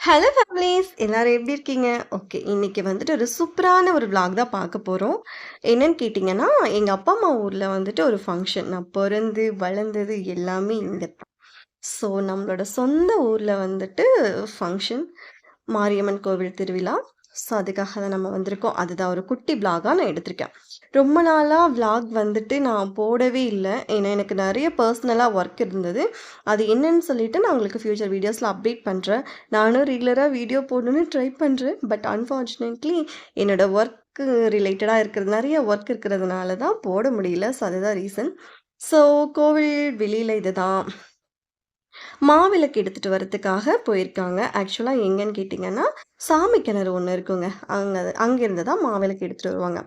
Hello families எல்லாரும் எப்படி இருக்கீங்க? ஓகே. இன்னைக்கு வந்துட்டு ஒரு சூப்பரான ஒரு விளாக் தான் பார்க்க போறோம். என்னன்னு கேட்டிங்கன்னா, எங்க அப்பா, அம்மா ஊர்ல வந்துட்டு ஒரு ஃபங்ஷன். நான் பொறந்து, வளர்ந்தது எல்லாமே இங்க தான். ஸோ, நம்மளோட சொந்த ஊர்ல வந்துட்டு ஃபங்ஷன். மாரியம்மன் கோவில் திருவிழா. ஸோ, அதுக்காக தான் நம்ம வந்திருக்கோம். அதுதான் ஒரு குட்டி விளாகா நான் எடுத்திருக்கேன். ரொம்ப நாளா விளாக் வந்துட்டு நான் போடவே இல்ல. ஏன்னா, எனக்கு நெறைய பர்சனலா ஒர்க் இருந்தது. அது என்னன்னு சொல்லிட்டு நான் உங்களுக்கு ஃப்யூச்சர் வீடியோஸ்ல அப்டேட் பண்றேன். நானும் ரெகுலரா வீடியோ போடணும்னு ட்ரை பண்றேன். பட் அன்ஃபார்ச்சுனேட்லி என்னோட ஒர்க்கு ரிலேட்டடா இருக்கிறது நெறைய ஒர்க் இருக்கிறதுனால தான் போட முடியல. ஸோ, அதுதான் ரீசன். ஸோ, கோவில் வெளியில இதுதான். மாவிளக்கு எடுத்துட்டு வரதுக்காக போயிருக்காங்க. ஆக்சுவலா எங்கன்னு கேட்டிங்கன்னா, சாமி கிணறு ஒண்ணு இருக்குங்க. அங்கேருந்து தான் மாவிளக்கு எடுத்துட்டு வருவாங்க.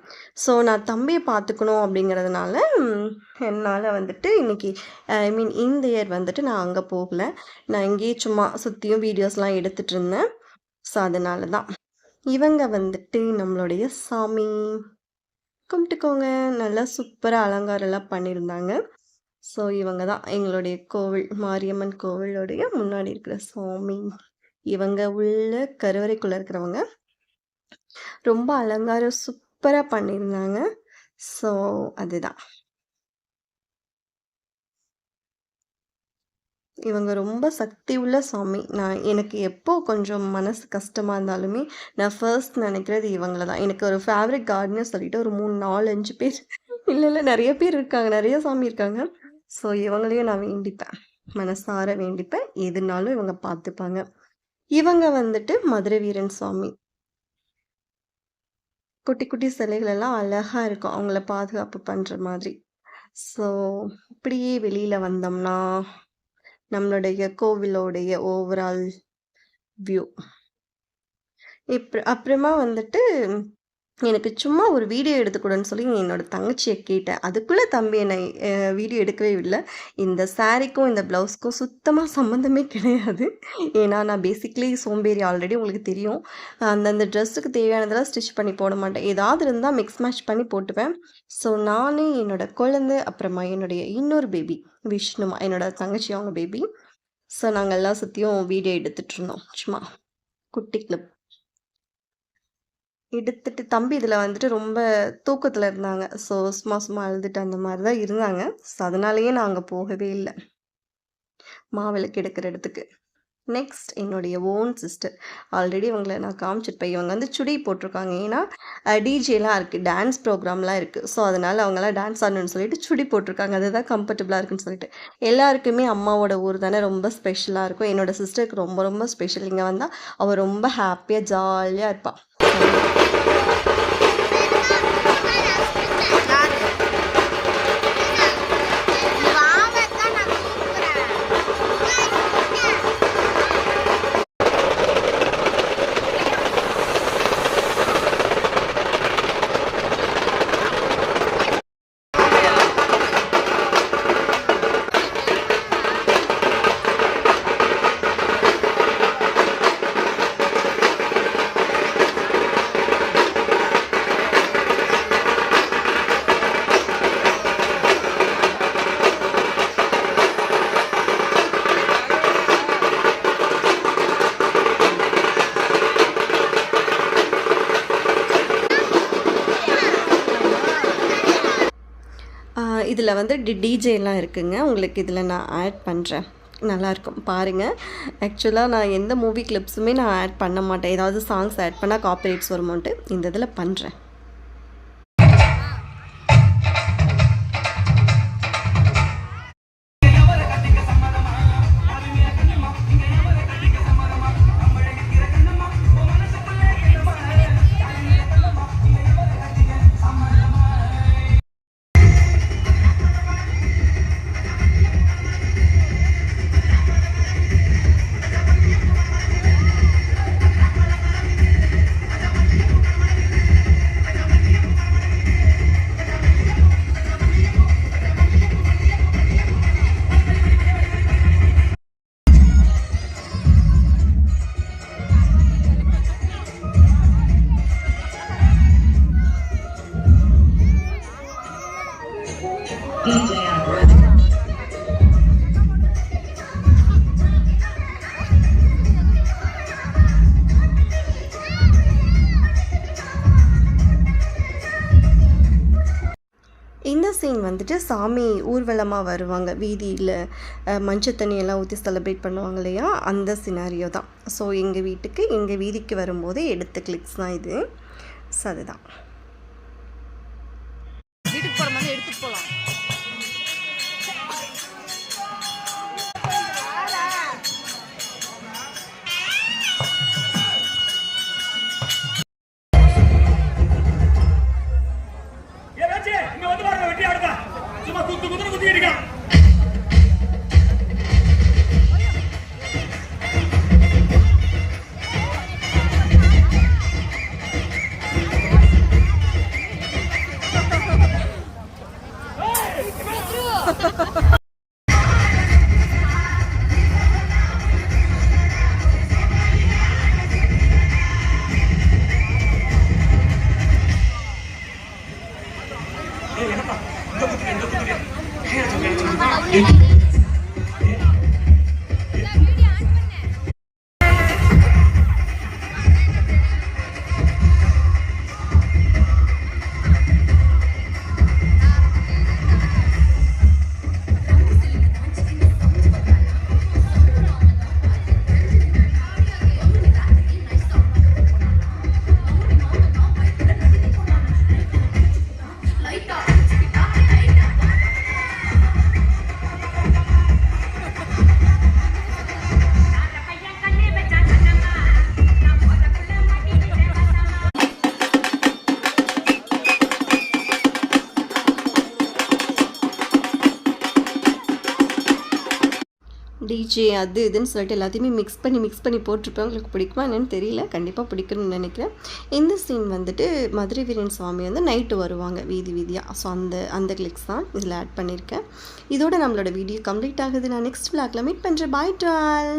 ஸோ நான் தம்பிய பார்த்துக்கணும் அப்படிங்கிறதுனால, என்னால வந்துட்டு இன்னைக்கு ஐ மீன் இந்த இயர் வந்துட்டு நான் அங்க போகல. நான் இங்கேயே சும்மா சுத்தியும் வீடியோஸ்லாம் எடுத்துட்டு இருந்தேன். ஸோ அதனால தான். இவங்க வந்துட்டு நம்மளுடைய சாமி. கும்பிட்டுக்கோங்க. நல்லா சூப்பரா அலங்காரம்லாம் பண்ணியிருந்தாங்க. ஸோ இவங்க தான் எங்களுடைய கோவில். மாரியம்மன் கோவிலுடைய முன்னாடி இருக்கிற சாமி. இவங்க உள்ள கருவறைக்குள்ள இருக்கிறவங்க. ரொம்ப அலங்காரம் சூப்பரா பண்ணியிருந்தாங்க. ஸோ அதுதான். இவங்க ரொம்ப சக்தி உள்ள சாமி. எனக்கு எப்போ கொஞ்சம் மனசு கஷ்டமா இருந்தாலுமே, நான் ஃபர்ஸ்ட் நினைக்கிறது இவங்கள தான். எனக்கு ஒரு ஃபேவரைட் கார்டன்னு சொல்லிட்டு ஒரு 3, 4, 5 பேர் இல்ல நெறைய பேர் இருக்காங்க. நெறைய சாமி இருக்காங்க. ஸோ இவங்களையும் நான் வேண்டிப்பேன். மனசார வேண்டிப்பேன். எதுனாலும் இவங்க பார்த்துப்பாங்க. இவங்க வந்துட்டு மதுரை வீரன் சுவாமி. குட்டி குட்டி சிலைகள் எல்லாம் அழகா இருக்கும். அவங்கள பாதுகாப்பு பண்ற மாதிரி. ஸோ இப்படியே வெளியில வந்தோம்னா, நம்மளுடைய கோவிலோடைய ஓவரால் வியூ. அப்புறமா வந்துட்டு எனக்கு சும்மா ஒரு வீடியோ எடுத்துக்கூடன்னு சொல்லி என்னோட தங்கச்சியை கேட்டேன். அதுக்குள்ள தம்பி என்னை வீடியோ எடுக்கவே இல்ல. இந்த சாரீக்கும், இந்த ப்ளவுஸ்க்கும் சுத்தமா சம்மந்தமே கிடையாது. ஏன்னா, நான் பேசிக்கலி சோம்பேறி ஆல்ரெடி உங்களுக்கு தெரியும். அந்தந்த ட்ரெஸ்ஸுக்கு தேவையானதெல்லாம் ஸ்டிச் பண்ணி போட மாட்டேன். ஏதாவது இருந்தா மிக்ஸ் மேட்ச் பண்ணி போட்டுப்பேன். ஸோ, நானு, என்னோட குழந்தை, அப்புறமா என்னுடைய இன்னொரு பேபி விஷ்ணுமா, என்னோட தங்கச்சி அவங்க பேபி. ஸோ, நாங்க எல்லாம் சுத்தியும் வீடியோ எடுத்துட்டுருந்தோம். சும்மா குட்டி கிளிப். எடுத்துட்டு தம்பி இதில வந்துட்டு ரொம்ப தூக்கத்தில இருந்தாங்க. ஸோ சும்மா சும்மா அழுதுட்டு அந்த மாரி தான் இருந்தாங்க. ஸோ அதனாலேயே நான் அங்க போகவே இல்ல. மாவிளக்கு எடுக்கிற இடத்துக்கு. நெக்ஸ்ட் என்னுடைய ஓன் சிஸ்டர். ஆல்ரெடி இவங்கள நான் காமிச்சிருப்பேன். இவங்க வந்து சுடி போட்டிருக்காங்க. ஏன்னா டிஜேலாம் இருக்கு. டான்ஸ் ப்ரோக்ராம்லாம் இருக்கு. ஸோ அதனால அவங்கலாம் டான்ஸ் ஆடணும்னு சொல்லிட்டு சுடி போட்டிருக்காங்க. அதுதான் கம்ஃபர்டபுளா இருக்குன்னு சொல்லிட்டு. எல்லாருக்குமே அம்மாவோட ஊர் தானே ரொம்ப ஸ்பெஷலா இருக்கும். என்னோட சிஸ்டருக்கு ரொம்ப ரொம்ப ஸ்பெஷல். இங்க வந்தா அவ ரொம்ப ஹாப்பியா ஜாலியா இருப்பா. இதில் வந்து டிஜேலாம் இருக்குங்க. உங்களுக்கு இதில் நான் ஆட் பண்ணுறேன். நல்லாயிருக்கும் பாருங்கள். ஆக்சுவலாக நான் எந்த மூவி கிளிப்ஸுமே நான் ஆட் பண்ண மாட்டேன். ஏதாவது சாங்ஸ் ஆட் பண்ணால் காப்பிரைட்ஸ் வருமோன்ட்டு இந்த இதில் பண்ணுறேன். வந்துட்டு சாமி ஊர்வலமாக வருவாங்க வீதியில், மஞ்சள் தண்ணியெல்லாம் ஊற்றி செலிப்ரேட் பண்ணுவாங்க இல்லையா, அந்த சினாரியோ தான். ஸோ எங்கள் வீட்டுக்கு எங்கள் வீதிக்கு வரும்போது எடுத்த கிளிக்ஸ் தான் இது. ஸோ அதுதான் வீட்டுக்கு போகிற மாதிரி எடுத்துகிட்டு போகலாம். டிஜே அது இதுன்னு சொல்லிட்டு எல்லாத்தையுமே மிக்ஸ் பண்ணி போட்டிருப்பேன். உங்களுக்கு பிடிக்குமா என்னன்னு தெரியல, கண்டிப்பாக பிடிக்கணும்னு நினைக்கிறேன். இந்த சீன் வந்துட்டு மதுரை வீரன் சுவாமி வந்து நைட்டு வருவாங்க வீதியாக. ஸோ அந்த கிளிக்ஸ் தான் இதில் ஆட் பண்ணியிருக்கேன். இதோட நம்மளோட வீடியோ கம்ப்ளீட் ஆகுது. நான் நெக்ஸ்ட் விளாக்ல மீட் பண்ணுறேன். பாய் டு ஆல்.